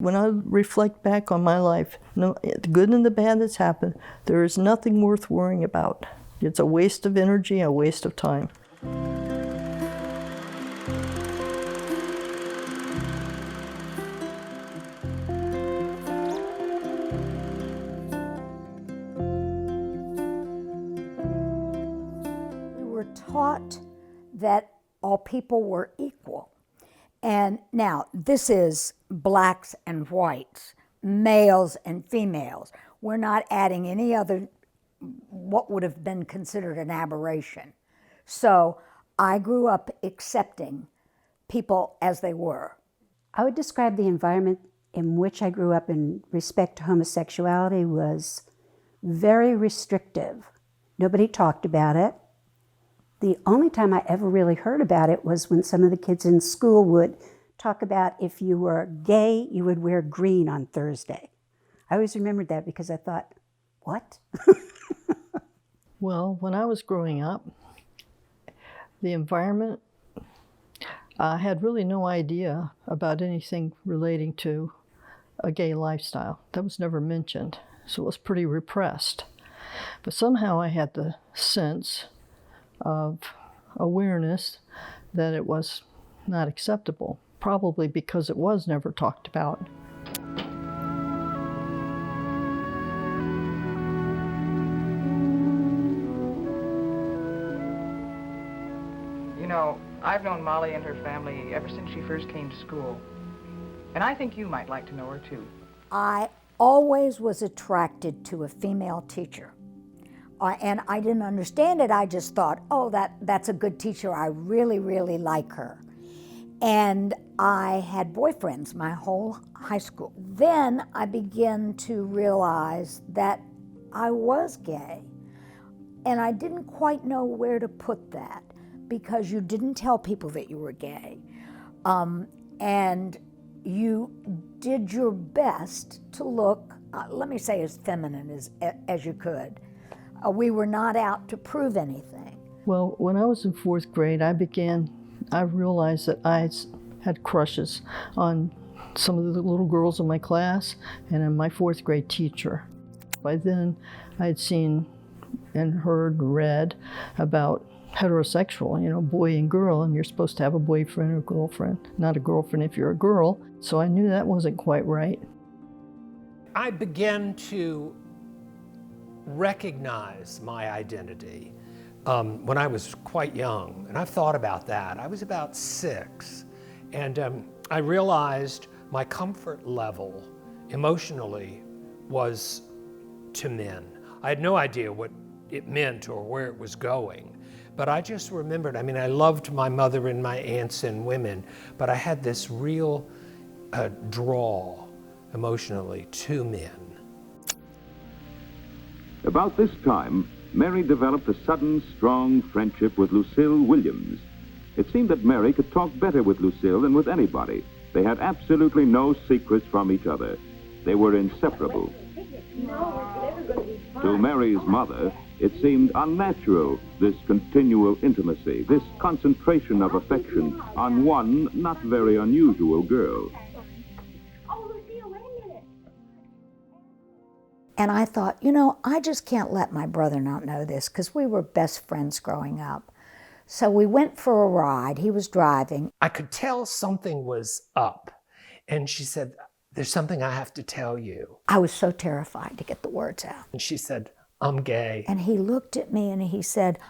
When I reflect back on my life, the good and the bad that's happened, there is nothing worth worrying about. It's a waste of energy, a waste of time. We were taught that all people were equal. And now, this is blacks and whites, males and females. We're not adding any other, what would have been considered an aberration. So I grew up accepting people as they were. I would describe the environment in which I grew up in respect to homosexuality was very restrictive. Nobody talked about it. The only time I ever really heard about it was when some of the kids in school would talk about if you were gay, you would wear green on Thursday. I always remembered that because I thought, what? Well, when I was growing up, the environment, I had really no idea about anything relating to a gay lifestyle. That was never mentioned, so it was pretty repressed. But somehow I had the sense of awareness that it was not acceptable, probably because it was never talked about. You know, I've known Molly and her family ever since she first came to school. And I think you might like to know her too. I always was attracted to a female teacher. And I didn't understand it. I just thought, oh, that's a good teacher. I really, really like her. And I had boyfriends my whole high school. Then I began to realize that I was gay. And I didn't quite know where to put that because you didn't tell people that you were gay. And you did your best to look, let me say, as feminine as you could. We were not out to prove anything. Well, when I was in fourth grade, I realized that I had crushes on some of the little girls in my class and on my fourth grade teacher. By then, I had seen and heard and read about heterosexual, boy and girl, and you're supposed to have a boyfriend or girlfriend, not a girlfriend if you're a girl. So I knew that wasn't quite right. I began to recognize my identity when I was quite young, and I've thought about that. I was about 6, and I realized my comfort level emotionally was to men. I had no idea what it meant or where it was going, but I just remembered, I loved my mother and my aunts and women, but I had this real draw emotionally to men. About this time, Mary developed a sudden, strong friendship with Lucille Williams. It seemed that Mary could talk better with Lucille than with anybody. They had absolutely no secrets from each other. They were inseparable. To Mary's mother, it seemed unnatural, this continual intimacy, this concentration of affection on one not very unusual girl. And I thought, I just can't let my brother not know this because we were best friends growing up. So we went for a ride. He was driving. I could tell something was up. And she said, there's something I have to tell you. I was so terrified to get the words out. And she said, I'm gay. And he looked at me and he said,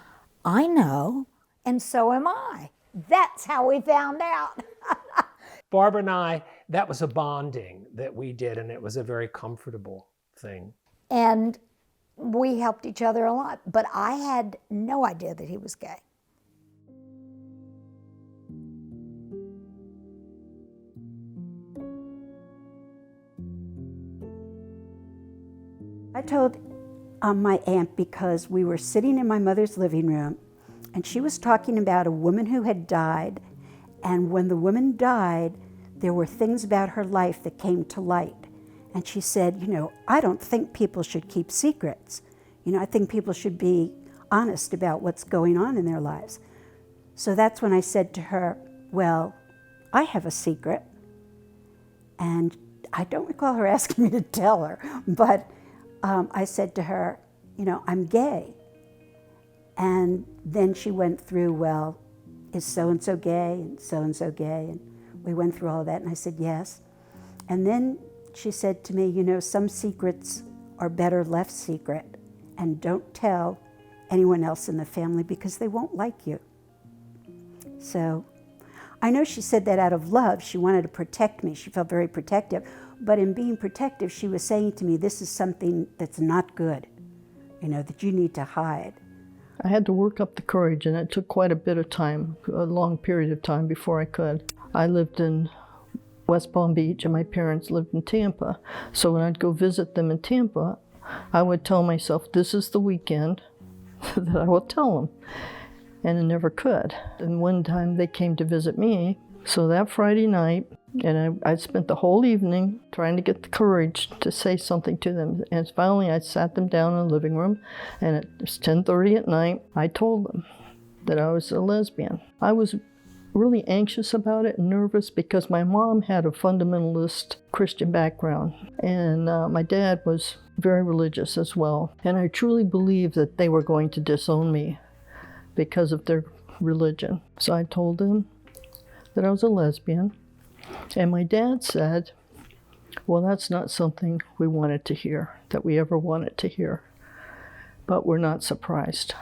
I know, and so am I. That's how we found out. Barbara and I, that was a bonding that we did, and it was a very comfortable thing. And we helped each other a lot, but I had no idea that he was gay. I told my aunt because we were sitting in my mother's living room and she was talking about a woman who had died, and when the woman died, there were things about her life that came to light. And she said, I don't think people should keep secrets. I think people should be honest about what's going on in their lives. So that's when I said to her, well, I have a secret. And I don't recall her asking me to tell her, but I said to her, you know, I'm gay. And then she went through, well, is so-and-so gay and so-and-so gay? And we went through all of that, and I said, yes. And then she said to me, you know, some secrets are better left secret, and don't tell anyone else in the family because they won't like you. So I know she said that out of love. She wanted to protect me. She felt very protective. But in being protective, she was saying to me, this is something that's not good, you know, that you need to hide. I had to work up the courage, and it took quite a bit of time, a long period of time before I could. I lived in West Palm Beach, and my parents lived in Tampa. So when I'd go visit them in Tampa, I would tell myself, this is the weekend that I will tell them. And I never could. And one time they came to visit me, so that Friday night, and I spent the whole evening trying to get the courage to say something to them. And finally I sat them down in the living room, and it was 10:30 at night. I told them that I was a lesbian. I was really anxious about it and nervous because my mom had a fundamentalist Christian background, and my dad was very religious as well. And I truly believed that they were going to disown me because of their religion. So I told them that I was a lesbian. And my dad said, well, that's not something we wanted to hear, that we ever wanted to hear. But we're not surprised.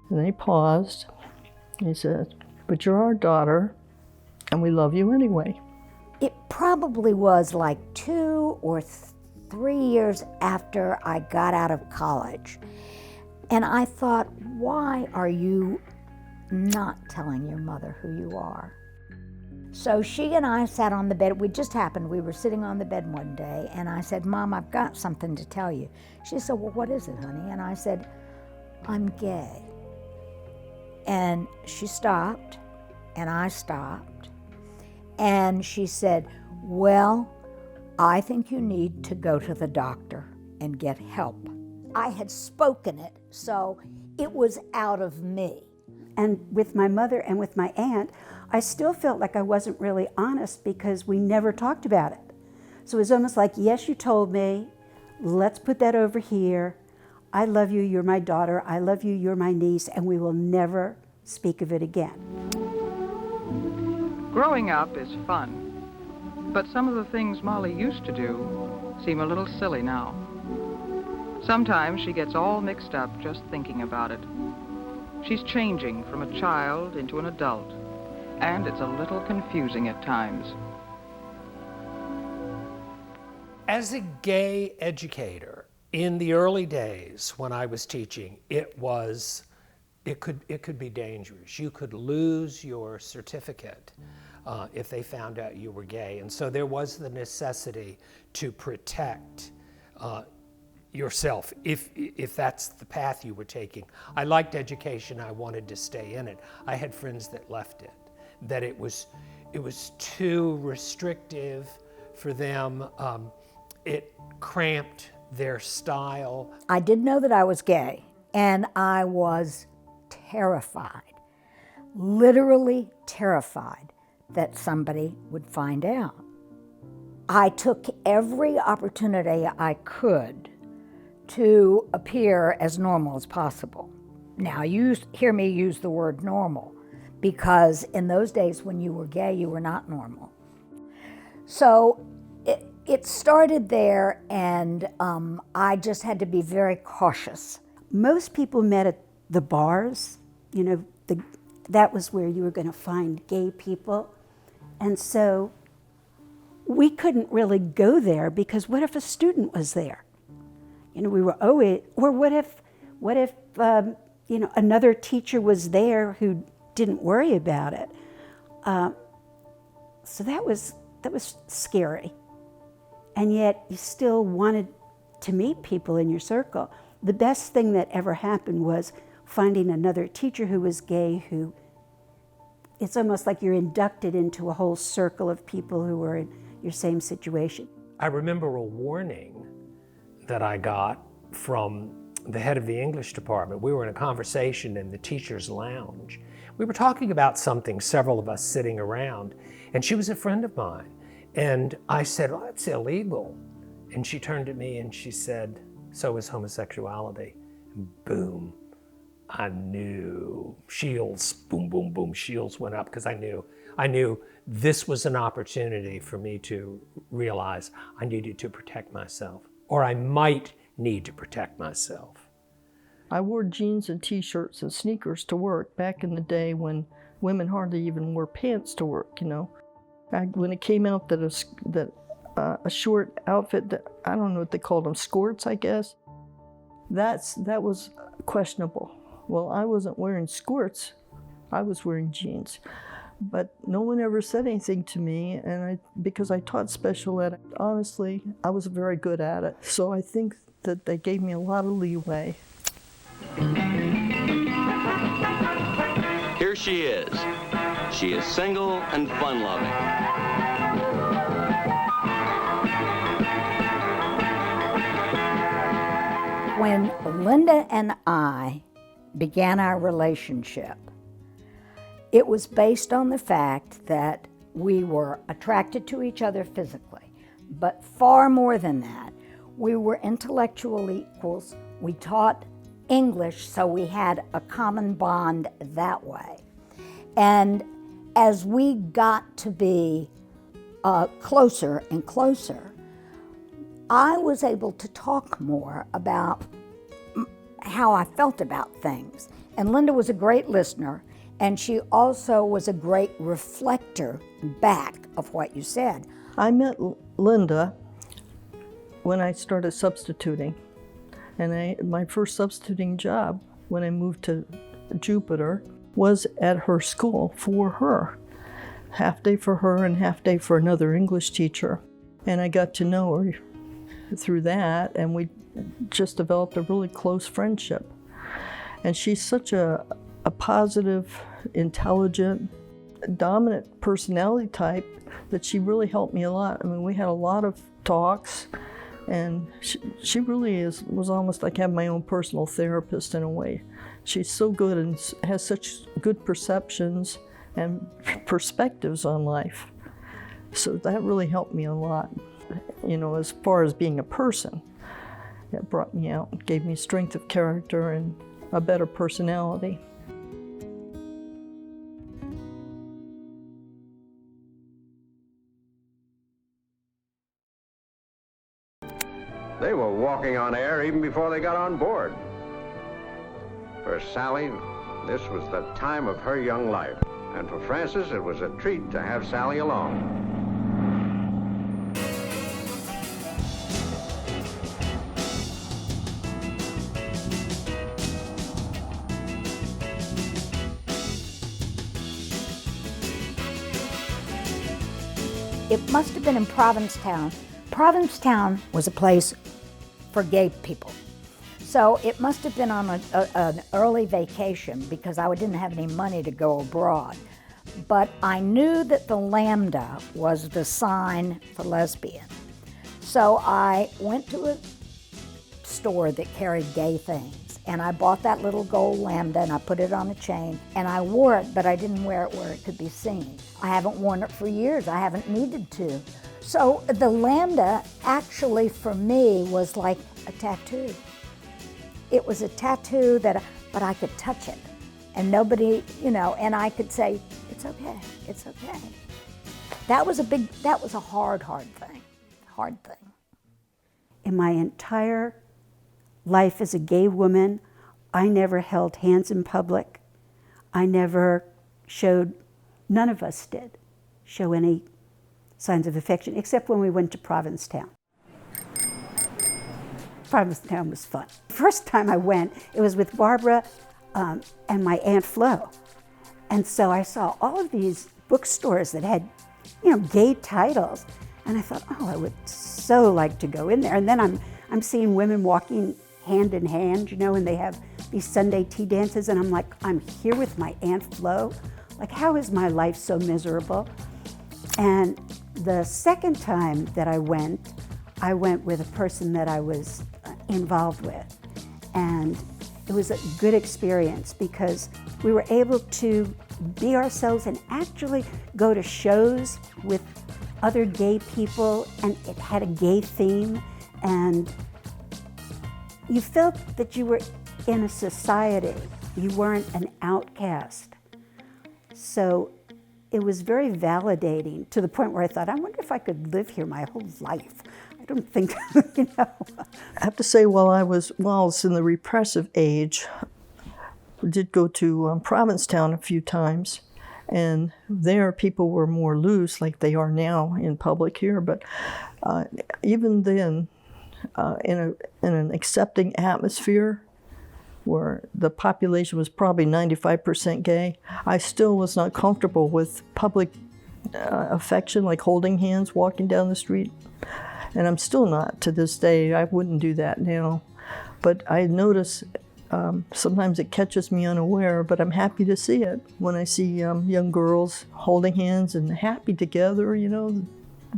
And then he paused. He said, but you're our daughter, and we love you anyway. It probably was like 2 or 3 years after I got out of college. And I thought, why are you not telling your mother who you are? So she and I sat on the bed. It just happened. We were sitting on the bed one day, and I said, Mom, I've got something to tell you. She said, well, what is it, honey? And I said, I'm gay. And she stopped, and I stopped. And she said, well, I think you need to go to the doctor and get help. I had spoken it, so it was out of me. And with my mother and with my aunt, I still felt like I wasn't really honest because we never talked about it. So it was almost like, yes, you told me, let's put that over here. I love you, you're my daughter. I love you, you're my niece, and we will never speak of it again. Growing up is fun, but some of the things Molly used to do seem a little silly now. Sometimes she gets all mixed up just thinking about it. She's changing from a child into an adult, and it's a little confusing at times. As a gay educator, in the early days when I was teaching, it could be dangerous. You could lose your certificate if they found out you were gay. And so there was the necessity to protect yourself if that's the path you were taking. I liked education. I wanted to stay in it. I had friends that left it, that it was too restrictive for them. It cramped their style. I did know that I was gay, and I was terrified, literally terrified that somebody would find out. I took every opportunity I could to appear as normal as possible. Now, you hear me use the word normal, because in those days when you were gay, you were not normal. So it started there, and I just had to be very cautious. Most people met at the bars. You know, that was where you were going to find gay people. And so we couldn't really go there because what if a student was there? You know, we were always, or what if you know, another teacher was there who didn't worry about it? So that was scary. And yet you still wanted to meet people in your circle. The best thing that ever happened was finding another teacher who was gay, who, it's almost like you're inducted into a whole circle of people who were in your same situation. I remember a warning that I got from the head of the English department. We were in a conversation in the teacher's lounge. We were talking about something, several of us sitting around, and she was a friend of mine. And I said, well, that's illegal. And she turned to me and she said, so is homosexuality. And boom, I knew. Shields, boom, boom, boom, shields went up because I knew this was an opportunity for me to realize I needed to protect myself, or I might need to protect myself. I wore jeans and t-shirts and sneakers to work back in the day when women hardly even wore pants to work, you know. When it came out that a short outfit, that I don't know what they called them, skirts, I guess, that was questionable. Well, I wasn't wearing skirts, I was wearing jeans. But no one ever said anything to me, and because I taught special ed, honestly, I was very good at it. So I think that they gave me a lot of leeway. Here she is. She is single and fun-loving. When Linda and I began our relationship, it was based on the fact that we were attracted to each other physically, but far more than that, we were intellectual equals. We taught English, so we had a common bond that way. And as we got to be closer and closer, I was able to talk more about how I felt about things. And Linda was a great listener, and she also was a great reflector back of what you said. I met Linda when I started substituting. And my first substituting job when I moved to Jupiter was at her school for her. Half day for her and half day for another English teacher. And I got to know her through that, and we just developed a really close friendship. And she's such a positive, intelligent, dominant personality type that she really helped me a lot. I mean, we had a lot of talks, and she really was almost like having my own personal therapist in a way. She's so good and has such good perceptions and perspectives on life. So that really helped me a lot. You know, as far as being a person, it brought me out, gave me strength of character and a better personality. They were walking on air even before they got on board. For Sally, this was the time of her young life. And for Frances, it was a treat to have Sally along. It must have been in Provincetown. Provincetown was a place for gay people. So it must have been on an early vacation because I didn't have any money to go abroad. But I knew that the lambda was the sign for lesbian. So I went to a store that carried gay things, and I bought that little gold lambda and I put it on a chain, and I wore it, but I didn't wear it where it could be seen. I haven't worn it for years. I haven't needed to. So the lambda actually for me was like a tattoo. It was a tattoo but I could touch it, and nobody, you know, and I could say, it's okay, it's okay. That was a hard thing. In my entire life as a gay woman, I never held hands in public. I never showed, none of us did show any signs of affection, except when we went to Provincetown. Provincetown was fun. First time I went, it was with Barbara and my Aunt Flo. And so I saw all of these bookstores that had, you know, gay titles. And I thought, oh, I would so like to go in there. And then I'm seeing women walking hand in hand, you know, and they have these Sunday tea dances. And I'm like, I'm here with my Aunt Flo. Like, how is my life so miserable? And the second time that I went with a person that I was involved with. And it was a good experience because we were able to be ourselves and actually go to shows with other gay people, and it had a gay theme, and you felt that you were in a society. You weren't an outcast. So it was very validating, to the point where I thought, I wonder if I could live here my whole life. I don't think, you know. I have to say, while I was in the repressive age, I did go to Provincetown a few times, and there people were more loose, like they are now in public here. But even then, in an accepting atmosphere, where the population was probably 95% gay, I still was not comfortable with public affection, like holding hands, walking down the street. And I'm still not to this day. I wouldn't do that now. But I notice sometimes it catches me unaware, but I'm happy to see it when I see young girls holding hands and happy together, you know,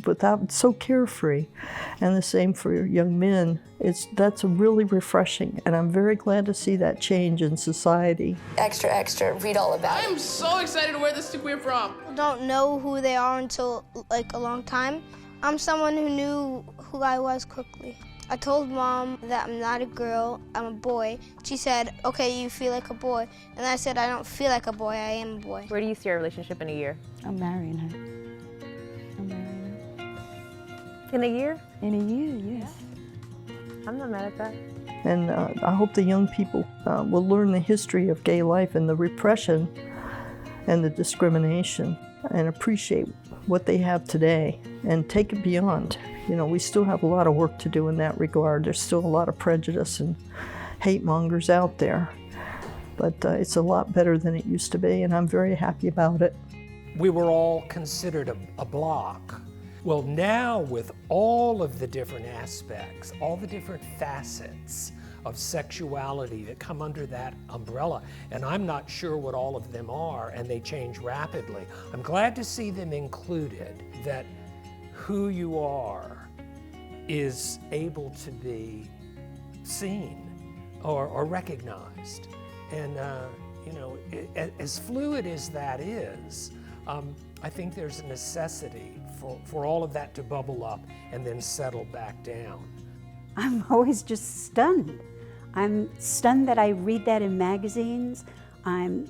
without, so carefree. And the same for young men. That's really refreshing, and I'm very glad to see that change in society. Extra, extra, read all about it. I'm so excited to wear this to queer prom. People don't know who they are until like a long time. I'm someone who knew who I was quickly. I told Mom that I'm not a girl, I'm a boy. She said, okay, you feel like a boy. And I said, I don't feel like a boy, I am a boy. Where do you see our relationship in a year? I'm marrying her. I'm marrying her. In a year? In a year, yes. I'm not mad at that. And I hope the young people will learn the history of gay life and the repression and the discrimination, and appreciate what they have today and take it beyond. You know, we still have a lot of work to do in that regard. There's still a lot of prejudice and hate mongers out there, but it's a lot better than it used to be, and I'm very happy about it. We were all considered a block. Well, now with all of the different aspects, all the different facets of sexuality that come under that umbrella, and I'm not sure what all of them are, and they change rapidly. I'm glad to see them included, that who you are is able to be seen or recognized. And you know, as fluid as that is, I think there's a necessity for all of that to bubble up and then settle back down. I'm always just stunned. I'm stunned that I read that in magazines. I'm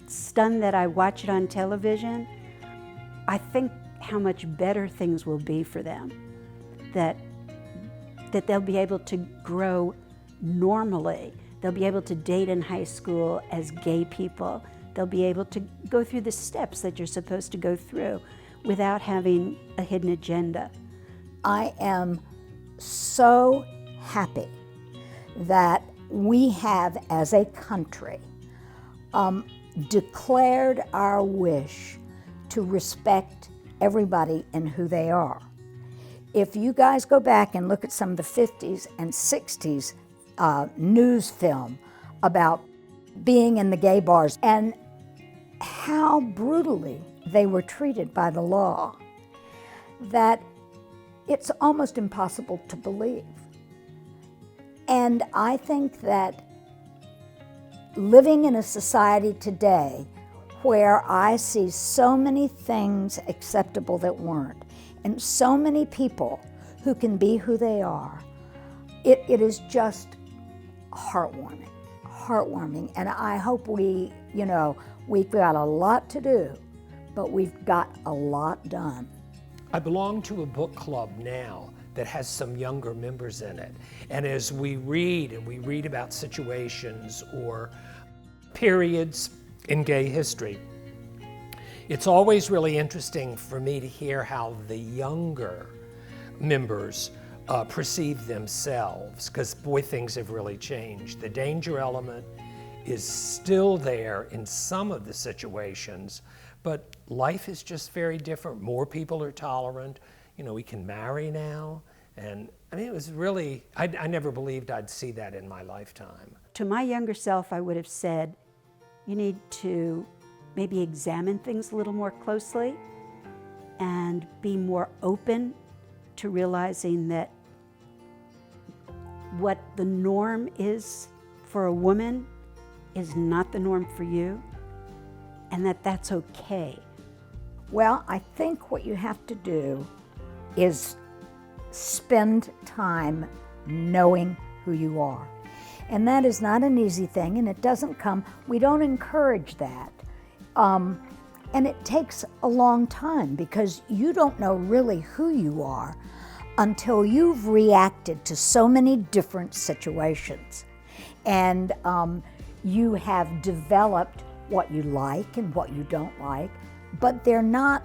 stunned that I watch it on television. I think how much better things will be for them, that they'll be able to grow normally. They'll be able to date in high school as gay people. They'll be able to go through the steps that you're supposed to go through without having a hidden agenda. I am so happy that we have, as a country, declared our wish to respect everybody and who they are. If you guys go back and look at some of the 50s and 60s news film about being in the gay bars and how brutally they were treated by the law, that it's almost impossible to believe. And I think that living in a society today where I see so many things acceptable that weren't, and so many people who can be who they are, it is just heartwarming. And I hope we've got a lot to do, but we've got a lot done. I belong to a book club now that has some younger members in it. And as we read about situations or periods in gay history, it's always really interesting for me to hear how the younger members perceive themselves, because boy, things have really changed. The danger element is still there in some of the situations, but life is just very different. More people are tolerant. You know, we can marry now. And I mean, it was really, I never believed I'd see that in my lifetime. To my younger self, I would have said, you need to maybe examine things a little more closely and be more open to realizing that what the norm is for a woman is not the norm for you, and that that's okay. Well, I think what you have to do is spend time knowing who you are. And that is not an easy thing, and it doesn't come, we don't encourage that. And it takes a long time because you don't know really who you are until you've reacted to so many different situations. And you have developed what you like and what you don't like, but they're not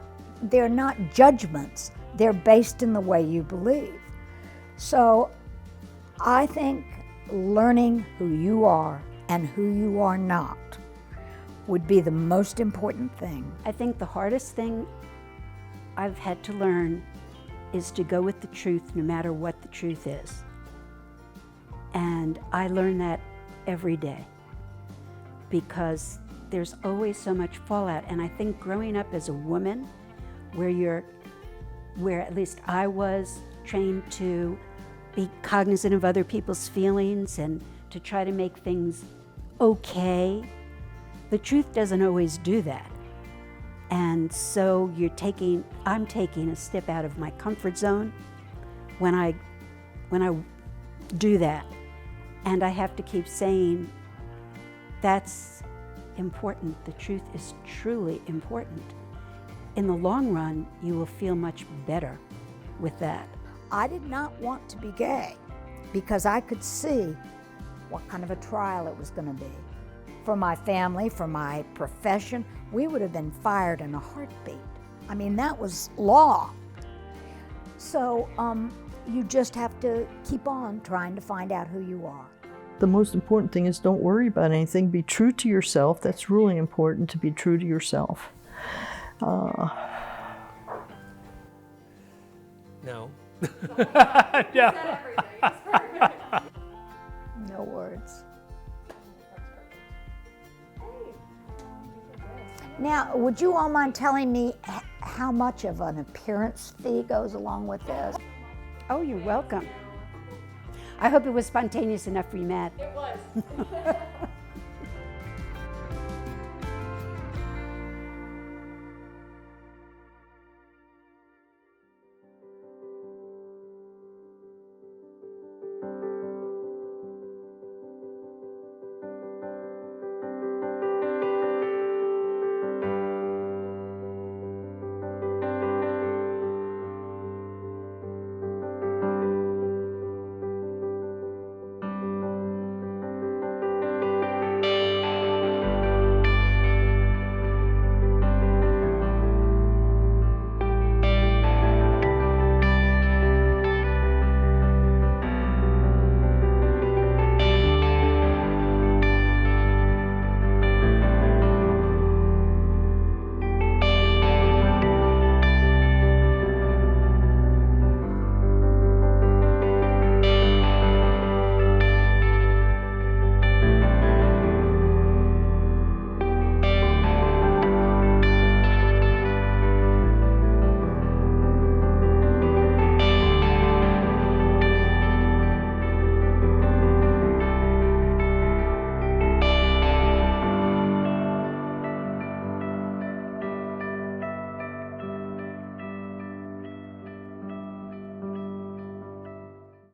judgments. They're based in the way you believe. So I think learning who you are and who you are not would be the most important thing. I think the hardest thing I've had to learn is to go with the truth no matter what the truth is. And I learn that every day because there's always so much fallout. And I think growing up as a woman, where at least I was trained to be cognizant of other people's feelings and to try to make things okay, the truth doesn't always do that. And so I'm taking a step out of my comfort zone when I do that. And I have to keep saying, that's important. The truth is truly important. In the long run, you will feel much better with that. I did not want to be gay because I could see what kind of a trial it was going to be. For my family, for my profession, we would have been fired in a heartbeat. I mean, that was law. So you just have to keep on trying to find out who you are. The most important thing is don't worry about anything. Be true to yourself. That's really important, to be true to yourself. No. No. No words. Now, would you all mind telling me how much of an appearance fee goes along with this? Oh, you're welcome. I hope it was spontaneous enough for you, Matt. It was.